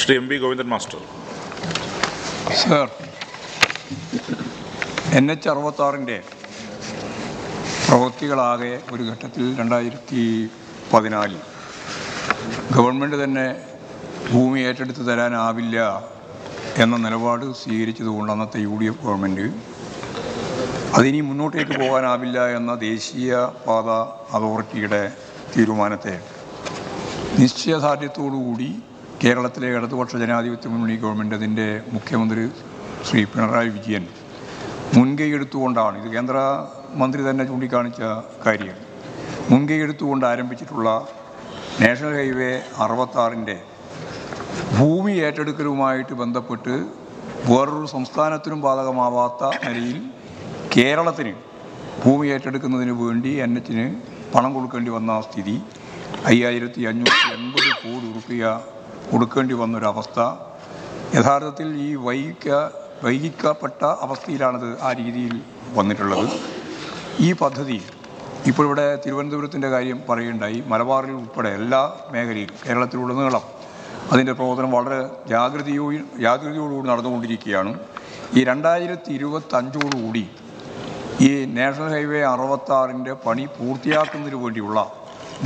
Shri M P Govindan master. Sir, NH-66 പ്രവൃത്തികളാകെ ഒരു ഘട്ടത്തിൽ 2014 government തന്നെ ഭൂമി ഏറ്റെടുത്ത് തരാനാവില്ല എന്ന നിലപാട് സ്വീകരിച്ചതുകൊണ്ട് അന്നത്തെ UDF ഗവൺമെൻറ് അതിനി മുന്നോട്ടേക്ക് പോകാനാവില്ല എന്ന ദേശീയ പാത അതോറിറ്റിയുടെ തീരുമാനത്തെ നിശ്ചയദാർഢ്യത്തോടുകൂടി കേരളത്തിലെ ഇടതുപക്ഷ ജനാധിപത്യ മുന്നണി ഗവൺമെൻറ് അതിൻ്റെ മുഖ്യമന്ത്രി ശ്രീ പിണറായി വിജയൻ മുൻകൈ എടുത്തുകൊണ്ടാണ്, ഇത് കേന്ദ്രമന്ത്രി തന്നെ ചൂണ്ടിക്കാണിച്ച കാര്യം, മുൻകൈ എടുത്തുകൊണ്ട് ആരംഭിച്ചിട്ടുള്ള നാഷണൽ ഹൈവേ 66 ഭൂമി ഏറ്റെടുക്കലുമായിട്ട് ബന്ധപ്പെട്ട് വേറൊരു സംസ്ഥാനത്തിനും ബാധകമാവാത്ത നിലയിൽ കേരളത്തിന് ഭൂമി ഏറ്റെടുക്കുന്നതിന് വേണ്ടി NH-ന് പണം കൊടുക്കേണ്ടി വന്ന സ്ഥിതി, 5580 കോടി രൂപ കൊടുക്കേണ്ടി വന്നൊരവസ്ഥ, യഥാർത്ഥത്തിൽ ഈ വൈകിക്കപ്പെട്ട അവസ്ഥയിലാണത് ആ രീതിയിൽ വന്നിട്ടുള്ളത്. ഈ പദ്ധതി ഇപ്പോൾ ഇവിടെ തിരുവനന്തപുരത്തിൻ്റെ കാര്യം പറയുണ്ടായി, മലബാറിൽ ഉൾപ്പെടെ എല്ലാ മേഖലയിലും കേരളത്തിലുടനീളം അതിൻ്റെ പ്രവർത്തനം വളരെ ജാഗ്രതയോടുകൂടി നടന്നുകൊണ്ടിരിക്കുകയാണ്. ഈ 2025 ഈ നാഷണൽ ഹൈവേ 66 പണി പൂർത്തിയാക്കുന്നതിന് വേണ്ടിയുള്ള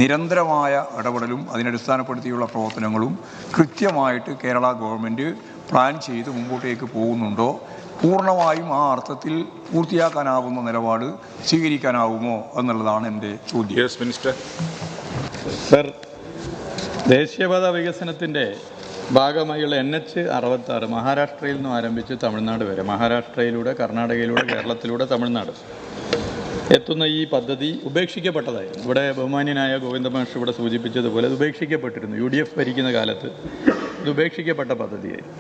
നിരന്തരമായ ഇടപെടലും അതിനടിസ്ഥാനപ്പെടുത്തിയുള്ള പ്രവർത്തനങ്ങളും കൃത്യമായിട്ട് കേരള ഗവൺമെൻറ് പ്ലാൻ ചെയ്ത് മുമ്പോട്ടേക്ക് പോകുന്നുണ്ടോ, പൂർണ്ണമായും ആ അർത്ഥത്തിൽ പൂർത്തിയാക്കാനാവുന്ന നിലപാട് സ്വീകരിക്കാനാവുമോ എന്നുള്ളതാണ് എൻ്റെ ചോദ്യം. Yes minister. സർ, ദേശീയപാത വികസനത്തിൻ്റെ ഭാഗമായുള്ള NH-66 മഹാരാഷ്ട്രയിൽ നിന്നും ആരംഭിച്ച് തമിഴ്നാട് വരെ, മഹാരാഷ്ട്രയിലൂടെ കർണാടകയിലൂടെ കേരളത്തിലൂടെ തമിഴ്നാട് എത്തുന്ന ഈ പദ്ധതി ഉപേക്ഷിക്കപ്പെട്ടതായിരുന്നു. ഇവിടെ ബഹുമാന്യനായ ഗോവിന്ദ മാസ്റ്റർ ഇവിടെ സൂചിപ്പിച്ചതുപോലെ ഇത് ഉപേക്ഷിക്കപ്പെട്ടിരുന്നു. UDF ഭരിക്കുന്ന കാലത്ത് ഇത് ഉപേക്ഷിക്കപ്പെട്ട പദ്ധതിയായിരുന്നു.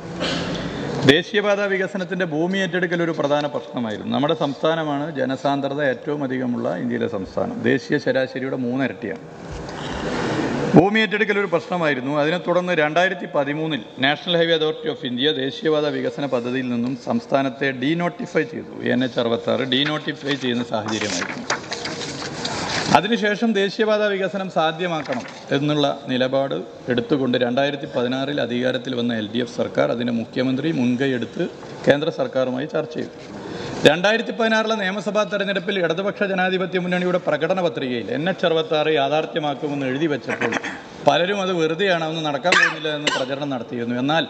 ദേശീയപാത വികസനത്തിൻ്റെ ഭൂമി ഏറ്റെടുക്കൽ ഒരു പ്രധാന പ്രശ്നമായിരുന്നു. നമ്മുടെ സംസ്ഥാനമാണ് ജനസാന്ദ്രത ഏറ്റവും അധികമുള്ള ഇന്ത്യയിലെ സംസ്ഥാനം. ദേശീയ ശരാശരിയുടെ 3 ഇരട്ടിയാണ്. ഭൂമി ഏറ്റെടുക്കൽ ഒരു പ്രശ്നമായിരുന്നു. അതിനെ തുടർന്ന് 2013 national highway authority of India ദേശീയപാത വികസന പദ്ധതിയിൽ നിന്നും സംസ്ഥാനത്തെ ഡീനോട്ടിഫൈ ചെയ്തു. NH-66 ഡീനോട്ടിഫൈ ചെയ്യുന്ന സാഹചര്യമായിരുന്നു. അതിനുശേഷം ദേശീയപാത വികസനം സാധ്യമാക്കണം എന്നുള്ള നിലപാട് എടുത്തുകൊണ്ട് 2016 അധികാരത്തിൽ വന്ന LDF സർക്കാർ അതിൻ്റെ മുഖ്യമന്ത്രി മുൻകൈയെടുത്ത് കേന്ദ്ര സർക്കാരുമായി ചർച്ച ചെയ്തു. 2016 നിയമസഭാ തെരഞ്ഞെടുപ്പിൽ ഇടതുപക്ഷ ജനാധിപത്യ മുന്നണിയുടെ പ്രകടന പത്രികയിൽ NH-66 യാഥാർത്ഥ്യമാക്കുമെന്ന് എഴുതി വെച്ചപ്പോൾ പലരും അത് വെറുതെയാണ്, അതൊന്നും നടക്കാൻ പോകുന്നില്ല എന്ന് പ്രചരണം നടത്തിയിരുന്നു. എന്നാൽ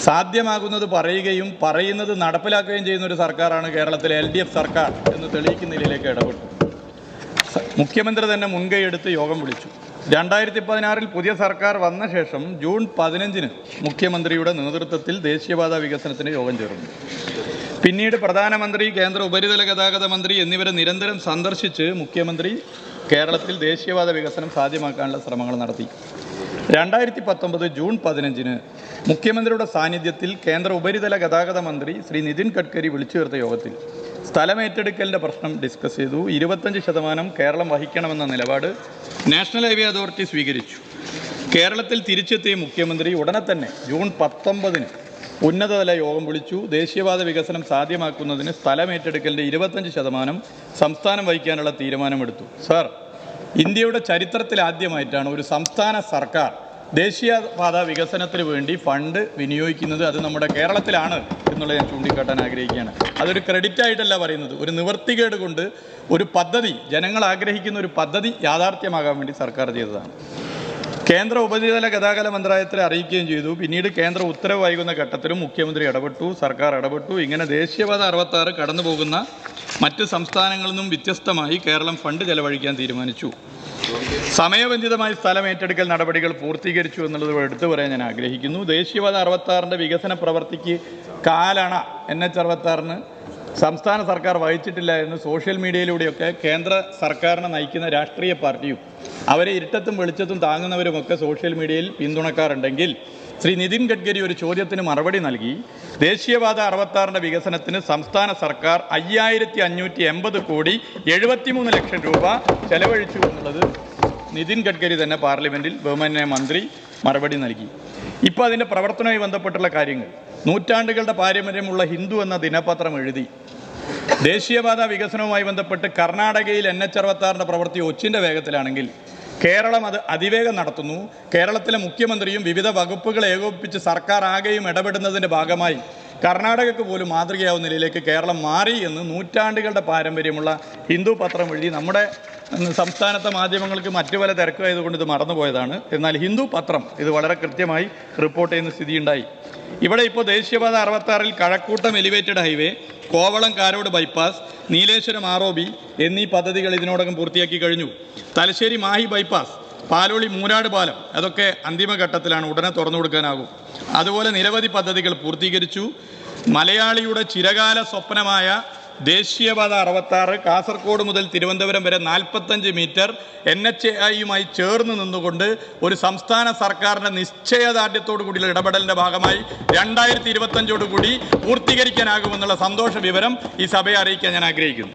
സാധ്യമാകുന്നത് പറയുകയും പറയുന്നത് നടപ്പിലാക്കുകയും ചെയ്യുന്ന ഒരു സർക്കാരാണ് കേരളത്തിലെ LDF സർക്കാർ എന്ന് തെളിയിക്കുന്നതിലേക്ക് ഇടപെട്ടു. മുഖ്യമന്ത്രി തന്നെ മുൻകൈയെടുത്ത് യോഗം വിളിച്ചു. 2016 പുതിയ സർക്കാർ വന്ന ശേഷം ജൂൺ 15 മുഖ്യമന്ത്രിയുടെ നേതൃത്വത്തിൽ ദേശീയപാത വികസനത്തിന് യോഗം ചേർന്നു. പിന്നീട് പ്രധാനമന്ത്രി, കേന്ദ്ര ഉപരിതല ഗതാഗത മന്ത്രി എന്നിവരെ നിരന്തരം സന്ദർശിച്ച് മുഖ്യമന്ത്രി കേരളത്തിൽ ദേശീയപാത വികസനം സാധ്യമാക്കാനുള്ള ശ്രമങ്ങൾ നടത്തി. 2019 ജൂൺ 15 മുഖ്യമന്ത്രിയുടെ സാന്നിധ്യത്തിൽ കേന്ദ്ര ഉപരിതല ഗതാഗത മന്ത്രി ശ്രീ നിതിൻ ഗഡ്കരി വിളിച്ചു ചേർത്ത യോഗത്തിൽ സ്ഥലമേറ്റെടുക്കലിൻ്റെ പ്രശ്നം ഡിസ്കസ് ചെയ്തു. 25% കേരളം വഹിക്കണമെന്ന നിലപാട് നാഷണൽ ഹൈവേ അതോറിറ്റി സ്വീകരിച്ചു. കേരളത്തിൽ തിരിച്ചെത്തിയ മുഖ്യമന്ത്രി ഉടനെ തന്നെ ജൂൺ 19 ഉന്നതതല യോഗം വിളിച്ചു. ദേശീയപാത വികസനം സാധ്യമാക്കുന്നതിന് സ്ഥലമേറ്റെടുക്കലിൻ്റെ 25% സംസ്ഥാനം വഹിക്കാനുള്ള തീരുമാനമെടുത്തു. സർ, ഇന്ത്യയുടെ ചരിത്രത്തിൽ ആദ്യമായിട്ടാണ് ഒരു സംസ്ഥാന സർക്കാർ ദേശീയപാത വികസനത്തിന് വേണ്ടി ഫണ്ട് വിനിയോഗിക്കുന്നത്. അത് നമ്മുടെ കേരളത്തിലാണ് എന്നുള്ളത് ഞാൻ ചൂണ്ടിക്കാട്ടാൻ ആഗ്രഹിക്കുകയാണ്. അതൊരു ക്രെഡിറ്റ് ആയിട്ടല്ല പറയുന്നത്, ഒരു നിവർത്തികേട് കൊണ്ട് ഒരു പദ്ധതി, ജനങ്ങൾ ആഗ്രഹിക്കുന്ന ഒരു പദ്ധതി യാഥാർത്ഥ്യമാകാൻ വേണ്ടി സർക്കാർ ചെയ്തതാണ്. കേന്ദ്ര ഉപരിതല ഗതാഗത മന്ത്രാലയത്തെ അറിയിക്കുകയും ചെയ്തു. പിന്നീട് കേന്ദ്ര ഉത്തരവ് വൈകുന്ന ഘട്ടത്തിലും മുഖ്യമന്ത്രി ഇടപെട്ടു, സർക്കാർ ഇടപെട്ടു. ഇങ്ങനെ ദേശീയപാത 66 കടന്നു പോകുന്ന മറ്റ് സംസ്ഥാനങ്ങളിൽ നിന്നും വ്യത്യസ്തമായി കേരളം ഫണ്ട് ചെലവഴിക്കാൻ തീരുമാനിച്ചു. സമയബന്ധിതമായി സ്ഥലം ഏറ്റെടുക്കൽ നടപടികൾ പൂർത്തീകരിച്ചു എന്നുള്ളത് എടുത്തു പറയാൻ ഞാൻ ആഗ്രഹിക്കുന്നു. ദേശീയപാത 66 വികസന പ്രവർത്തിക്ക് കാലണ NH-66 സംസ്ഥാന സർക്കാർ വഹിച്ചിട്ടില്ല എന്ന് സോഷ്യൽ മീഡിയയിലൂടെയൊക്കെ കേന്ദ്ര സർക്കാരിനെ നയിക്കുന്ന രാഷ്ട്രീയ പാർട്ടിയും അവരെ ഇരുട്ടത്തും വെളിച്ചത്തും താങ്ങുന്നവരുമൊക്കെ സോഷ്യൽ മീഡിയയിൽ പിന്തുണക്കാറുണ്ടെങ്കിൽ ശ്രീ നിതിൻ ഗഡ്കരി ഒരു ചോദ്യത്തിന് മറുപടി നൽകി. ദേശീയപാത 66 വികസനത്തിന് സംസ്ഥാന സർക്കാർ 5580 കോടി 73 ലക്ഷം രൂപ ചെലവഴിച്ചു എന്നുള്ളത് നിതിൻ ഗഡ്കരി തന്നെ പാർലമെൻറ്റിൽ ബഹുമാന്യ മന്ത്രി മറുപടി നൽകി. ഇപ്പോൾ അതിൻ്റെ പ്രവർത്തനവുമായി ബന്ധപ്പെട്ടുള്ള കാര്യങ്ങൾ നൂറ്റാണ്ടുകളുടെ പാരമ്പര്യമുള്ള ഹിന്ദു എന്ന ദിനപത്രം എഴുതി. ദേശീയപാത വികസനവുമായി ബന്ധപ്പെട്ട് കർണാടകയിൽ NH-66 പ്രവൃത്തി ഒച്ചിൻ്റെ വേഗത്തിലാണെങ്കിൽ കേരളം അത് അതിവേഗം നടത്തുന്നു. കേരളത്തിലെ മുഖ്യമന്ത്രിയും വിവിധ വകുപ്പുകളെ ഏകോപിപ്പിച്ച് സർക്കാർ ആകെയും ഇടപെടുന്നതിൻ്റെ ഭാഗമായി കർണാടകയ്ക്ക് പോലും മാതൃകയാവുന്ന നിലയിലേക്ക് കേരളം മാറി എന്ന് നൂറ്റാണ്ടുകളുടെ പാരമ്പര്യമുള്ള ഹിന്ദു പത്രം എഴുതി. നമ്മുടെ സംസ്ഥാനത്തെ മാധ്യമങ്ങൾക്ക് മറ്റു പല തിരക്കായതുകൊണ്ട് ഇത് മറന്നുപോയതാണ്. എന്നാൽ ഹിന്ദു പത്രം ഇത് വളരെ കൃത്യമായി റിപ്പോർട്ട് ചെയ്യുന്ന സ്ഥിതിയുണ്ടായി. ഇവിടെ ഇപ്പോൾ ദേശീയപാത 66 കഴക്കൂട്ടം എലിവേറ്റഡ് ഹൈവേ, കോവളം കാരോട് ബൈപ്പാസ്, നീലേശ്വരം ROB എന്നീ പദ്ധതികൾ ഇതിനോടകം പൂർത്തിയാക്കി കഴിഞ്ഞു. തലശ്ശേരി മാഹി ബൈപ്പാസ്, പാലോളി മൂരാട് പാലം അതൊക്കെ അന്തിമഘട്ടത്തിലാണ്, ഉടനെ തുറന്നു കൊടുക്കാനാകും. അതുപോലെ നിരവധി പദ്ധതികൾ പൂർത്തീകരിച്ചു. മലയാളിയുടെ ചിരകാല സ്വപ്നമായ ദേശീയപാത 66 കാസർഗോഡ് മുതൽ തിരുവനന്തപുരം വരെ 45 മീറ്റർ NHAIയുമായി ചേർന്ന് നിന്നുകൊണ്ട് ഒരു സംസ്ഥാന സർക്കാരിൻ്റെ നിശ്ചയദാർഢ്യത്തോടു കൂടിയുള്ള ഇടപെടലിൻ്റെ ഭാഗമായി 2025 പൂർത്തീകരിക്കാനാകുമെന്നുള്ള സന്തോഷ വിവരം ഈ സഭയെ അറിയിക്കാൻ ഞാൻ ആഗ്രഹിക്കുന്നു.